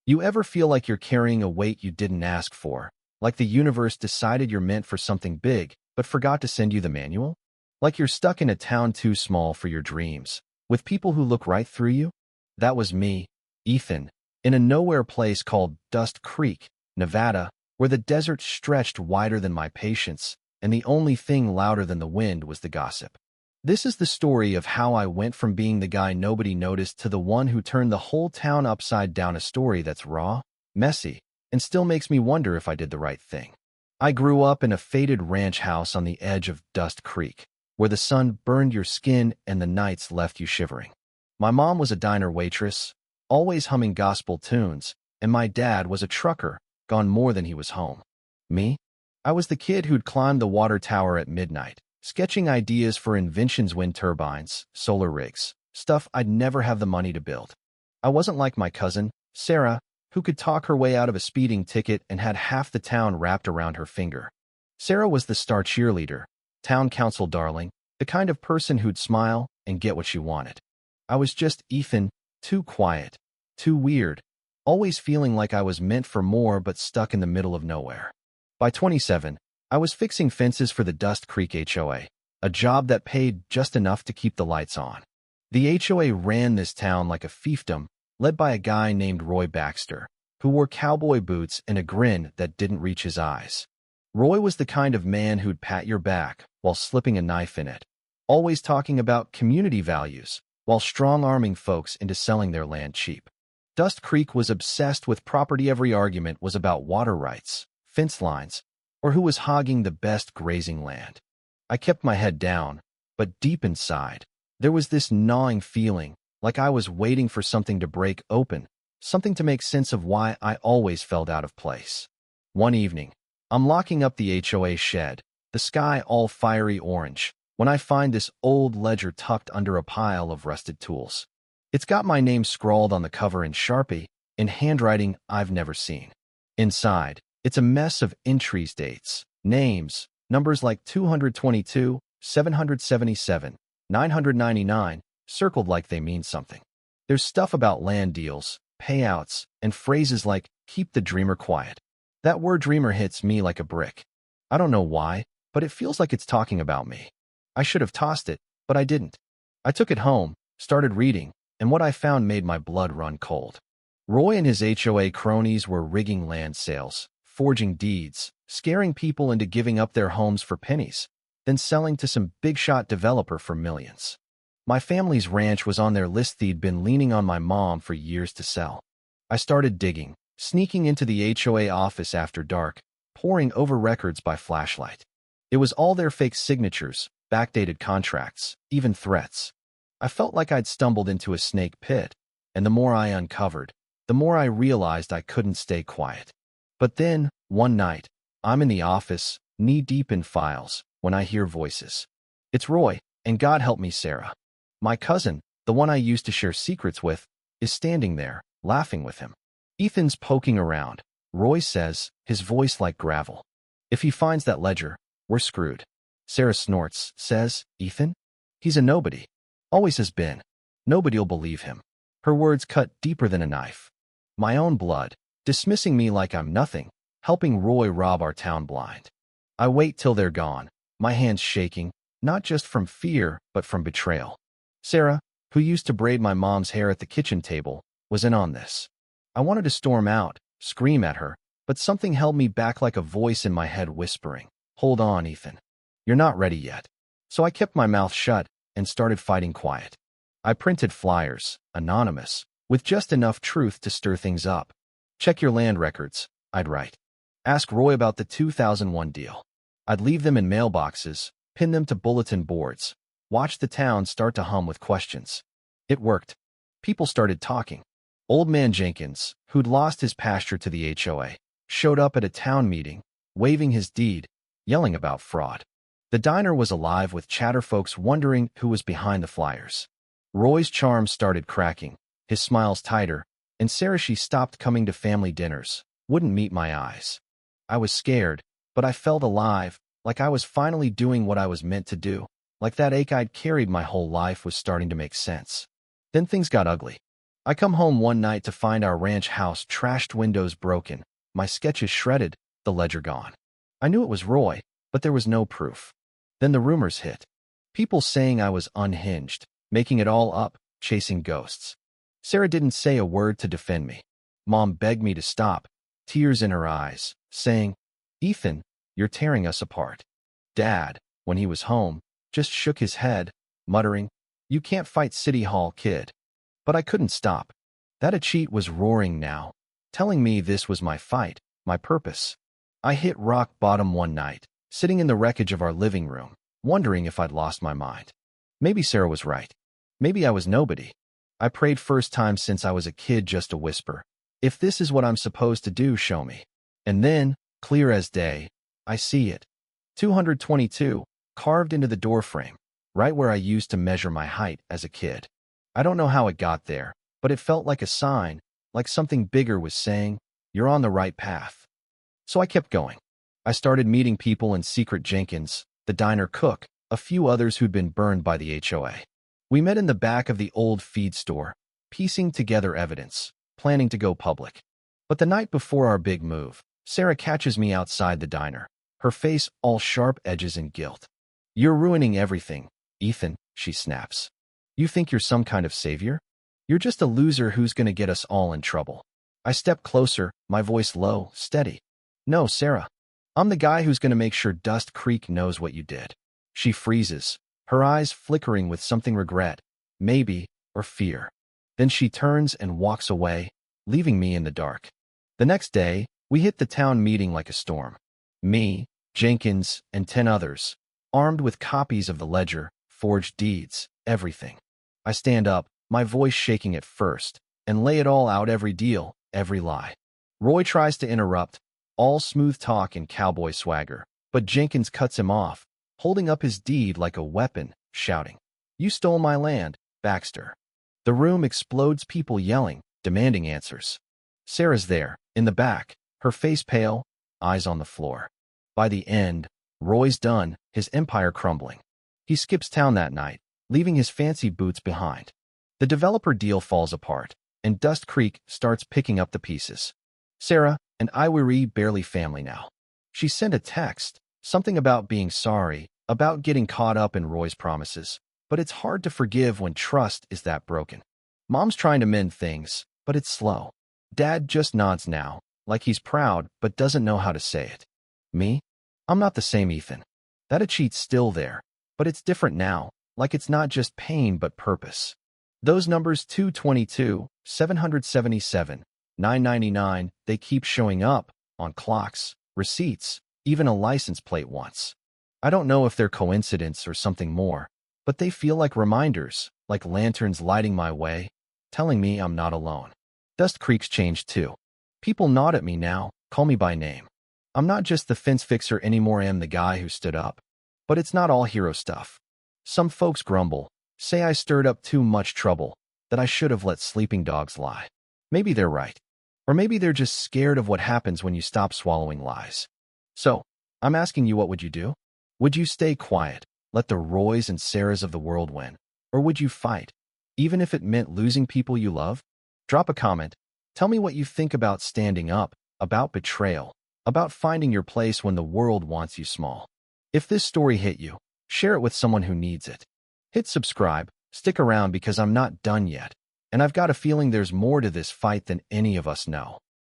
You ever feel like you're carrying a weight you didn't ask for? Like the universe decided you're meant for something big, but forgot to send you the manual? Like you're stuck in a town too small for your dreams, with people who look right through you? That was me, Ethan, in a nowhere place called Dust Creek, Nevada, where the desert stretched wider than my patience, and the only thing louder than the wind was the gossip. This is the story of how I went from being the guy nobody noticed to the one who turned the whole town upside down, a story that's raw, messy, and still makes me wonder if I did the right thing. I grew up in a faded ranch house on the edge of Dust Creek, where the sun burned your skin and the nights left you shivering. My mom was a diner waitress, always humming gospel tunes, and my dad was a trucker, gone more than he was home. Me? I was the kid who'd climb the water tower at midnight, sketching ideas for inventions, wind turbines, solar rigs, stuff I'd never have the money to build. I wasn't like my cousin, Sarah, who could talk her way out of a speeding ticket and had half the town wrapped around her finger. Sarah was the star cheerleader, town council darling, the kind of person who'd smile and get what she wanted. I was just Ethan, too quiet, too weird, always feeling like I was meant for more but stuck in the middle of nowhere. By 27, I was fixing fences for the Dust Creek HOA, a job that paid just enough to keep the lights on. The HOA ran this town like a fiefdom, led by a guy named Roy Baxter, who wore cowboy boots and a grin that didn't reach his eyes. Roy was the kind of man who'd pat your back while slipping a knife in it, always talking about community values while strong-arming folks into selling their land cheap. Dust Creek was obsessed with property. Every argument was about water rights, fence lines, or who was hogging the best grazing land. I kept my head down, but deep inside, there was this gnawing feeling, like I was waiting for something to break open, something to make sense of why I always felt out of place. One evening, I'm locking up the HOA shed, the sky all fiery orange, when I find this old ledger tucked under a pile of rusted tools. It's got my name scrawled on the cover in Sharpie, in handwriting I've never seen. Inside, it's a mess of entries, dates, names, numbers like 222, 777, 999, circled like they mean something. There's stuff about land deals, payouts, and phrases like, keep the dreamer quiet. That word dreamer hits me like a brick. I don't know why, but it feels like it's talking about me. I should have tossed it, but I didn't. I took it home, started reading, and what I found made my blood run cold. Roy and his HOA cronies were rigging land sales, forging deeds, scaring people into giving up their homes for pennies, then selling to some big-shot developer for millions. My family's ranch was on their list. They'd been leaning on my mom for years to sell. I started digging, sneaking into the HOA office after dark, poring over records by flashlight. It was all their fake signatures, backdated contracts, even threats. I felt like I'd stumbled into a snake pit, and the more I uncovered, the more I realized I couldn't stay quiet. But then, one night, I'm in the office, knee-deep in files, when I hear voices. It's Roy, and God help me, Sarah. My cousin, the one I used to share secrets with, is standing there, laughing with him. Ethan's poking around, Roy says, his voice like gravel. If he finds that ledger, we're screwed. Sarah snorts, says, Ethan? He's a nobody. Always has been. Nobody'll believe him. Her words cut deeper than a knife. My own blood, dismissing me like I'm nothing, helping Roy rob our town blind. I wait till they're gone, my hands shaking, not just from fear, but from betrayal. Sarah, who used to braid my mom's hair at the kitchen table, was in on this. I wanted to storm out, scream at her, but something held me back, like a voice in my head whispering, hold on, Ethan. You're not ready yet. So I kept my mouth shut and started fighting quiet. I printed flyers, anonymous, with just enough truth to stir things up. Check your land records, I'd write. Ask Roy about the 2001 deal. I'd leave them in mailboxes, pin them to bulletin boards, watch the town start to hum with questions. It worked. People started talking. Old man Jenkins, who'd lost his pasture to the HOA, showed up at a town meeting, waving his deed, yelling about fraud. The diner was alive with chatter, folks wondering who was behind the flyers. Roy's charm started cracking, his smiles tighter, and Sarah, she stopped coming to family dinners, wouldn't meet my eyes. I was scared, but I felt alive, like I was finally doing what I was meant to do, like that ache I'd carried my whole life was starting to make sense. Then things got ugly. I come home one night to find our ranch house trashed, windows broken, my sketches shredded, the ledger gone. I knew it was Roy, but there was no proof. Then the rumors hit. People saying I was unhinged, making it all up, chasing ghosts. Sarah didn't say a word to defend me. Mom begged me to stop, tears in her eyes, saying, "Ethan, you're tearing us apart." Dad, when he was home, just shook his head, muttering, "You can't fight City Hall, kid." But I couldn't stop. That a cheat was roaring now, telling me this was my fight, my purpose. I hit rock bottom one night, sitting in the wreckage of our living room, wondering if I'd lost my mind. Maybe Sarah was right. Maybe I was nobody. I prayed first time since I was a kid, just a whisper. If this is what I'm supposed to do, show me. And then, clear as day, I see it. 222, carved into the doorframe, right where I used to measure my height as a kid. I don't know how it got there, but it felt like a sign, like something bigger was saying, "You're on the right path." So I kept going. I started meeting people in secret: Jenkins, the diner cook, a few others who'd been burned by the HOA. We met in the back of the old feed store, piecing together evidence, planning to go public. But the night before our big move, Sarah catches me outside the diner, her face all sharp edges and guilt. "You're ruining everything, Ethan," she snaps. "You think you're some kind of savior? You're just a loser who's going to get us all in trouble." I step closer, my voice low, steady. "No, Sarah. I'm the guy who's going to make sure Dust Creek knows what you did." She freezes, her eyes flickering with something: regret, maybe, or fear. Then she turns and walks away, leaving me in the dark. The next day, we hit the town meeting like a storm. Me, Jenkins, and 10 others, armed with copies of the ledger, forged deeds, everything. I stand up, my voice shaking at first, and lay it all out: every deal, every lie. Roy tries to interrupt, all smooth talk and cowboy swagger, but Jenkins cuts him off, holding up his deed like a weapon, shouting, "You stole my land, Baxter." The room explodes, people yelling, demanding answers. Sarah's there, in the back, her face pale, eyes on the floor. By the end, Roy's done, his empire crumbling. He skips town that night, leaving his fancy boots behind. The developer deal falls apart, and Dust Creek starts picking up the pieces. Sarah and I were barely family now. She sent a text, something about being sorry, about getting caught up in Roy's promises, but it's hard to forgive when trust is that broken. Mom's trying to mend things, but it's slow. Dad just nods now, like he's proud but doesn't know how to say it. Me? I'm not the same Ethan. That a cheat's still there, but it's different now, like it's not just pain but purpose. Those numbers: 222, 777, 999, they keep showing up, on clocks, receipts, even a license plate once. I don't know if they're coincidence or something more, but they feel like reminders, like lanterns lighting my way, telling me I'm not alone. Dust Creek's changed too. People nod at me now, call me by name. I'm not just the fence fixer anymore, I'm the guy who stood up. But it's not all hero stuff. Some folks grumble, say I stirred up too much trouble, that I should have let sleeping dogs lie. Maybe they're right. Or maybe they're just scared of what happens when you stop swallowing lies. So, I'm asking you, what would you do? Would you stay quiet, let the Roys and Sarahs of the world win? Or would you fight, even if it meant losing people you love? Drop a comment. Tell me what you think about standing up, about betrayal, about finding your place when the world wants you small. If this story hit you, share it with someone who needs it. Hit subscribe, stick around because I'm not done yet, and I've got a feeling there's more to this fight than any of us know.